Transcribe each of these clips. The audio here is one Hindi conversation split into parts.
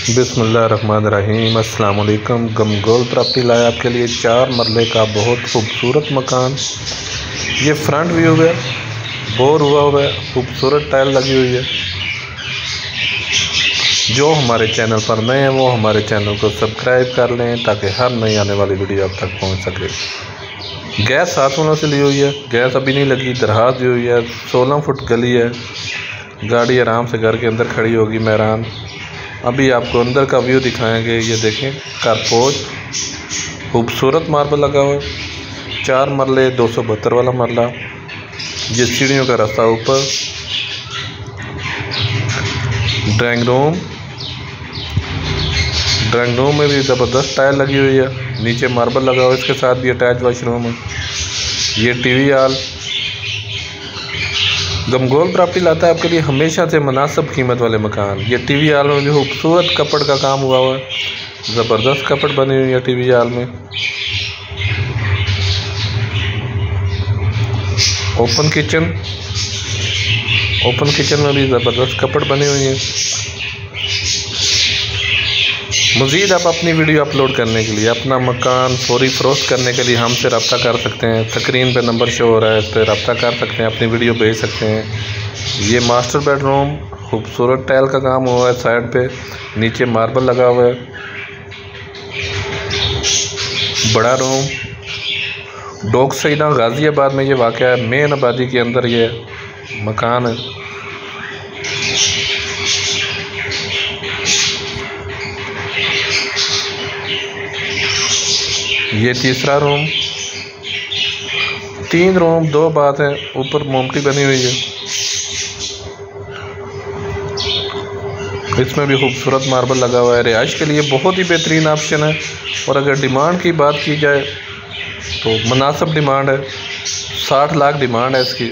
बिस्मिल्लाहिर्रहमानिर्रहीम। अस्सलाम वालेकुम। गमगोल प्रॉपर्टी लाया आपके लिए 4 मरले का बहुत खूबसूरत मकान। ये फ्रंट व्यू है, बोर हुआ है, खूबसूरत टाइल लगी हुई है। जो हमारे चैनल पर नए हैं वो हमारे चैनल को सब्सक्राइब कर लें ताकि हर नई आने वाली वीडियो आप तक पहुंच सके। गैस 7 वालों से ली हुई है, गैस अभी नहीं लगी, दरहाज दी हुई है। 16 फुट गली है, गाड़ी आराम से घर के अंदर खड़ी होगी। मैरान अभी आपको अंदर का व्यू दिखाएंगे। ये देखें, कारपोच खूबसूरत मार्बल लगा हुआ है। 4 मरले, 272 वाला मरला। ये सीढ़ियों का रास्ता ऊपर। ड्राइंग रूम में भी ज़बरदस्त टाइल लगी हुई है, नीचे मार्बल लगा हुआ है। इसके साथ भी अटैच वॉशरूम है। ये टीवी हॉल। गमगोल प्रॉपर्टी लाता है आपके लिए हमेशा से मुनासिब कीमत वाले मकान। ये टीवी हॉल में भी खूबसूरत कपड़ का काम हुआ हुआ है, ज़बरदस्त कपड़ बनी हुई है टीवी हॉल में। ओपन किचन में भी ज़बरदस्त कपड़ बनी हुई है। मज़ीद आप अपनी वीडियो अपलोड करने के लिए, अपना मकान फौरी फ़रोख्त करने के लिए हमसे रब्ता कर सकते हैं। स्क्रीन पे नंबर शो हो रहा है, इस पर रब्ता कर सकते हैं, अपनी वीडियो भेज सकते हैं। ये मास्टर बेडरूम, खूबसूरत टाइल का काम हुआ है साइड पे, नीचे मार्बल लगा हुआ है। बड़ा रूम डोक सईदा गाज़ियाबाद में ये वाक़या है। मेन आबादी के अंदर ये मकान है। ये तीसरा रूम। 3 रूम 2 बाथ हैं, ऊपर मोमटी बनी हुई है। इसमें भी खूबसूरत मार्बल लगा हुआ है। रिहाइश के लिए बहुत ही बेहतरीन ऑप्शन है। और अगर डिमांड की बात की जाए तो मुनासिब डिमांड है, 60 लाख डिमांड है इसकी।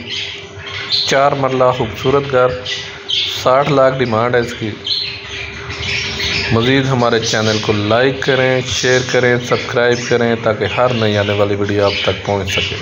4 मरला खूबसूरत घर, 60 लाख डिमांड है इसकी। मज़ीद हमारे चैनल को लाइक करें, शेयर करें, सब्सक्राइब करें ताकि हर नई आने वाली वीडियो आप तक पहुंच सके।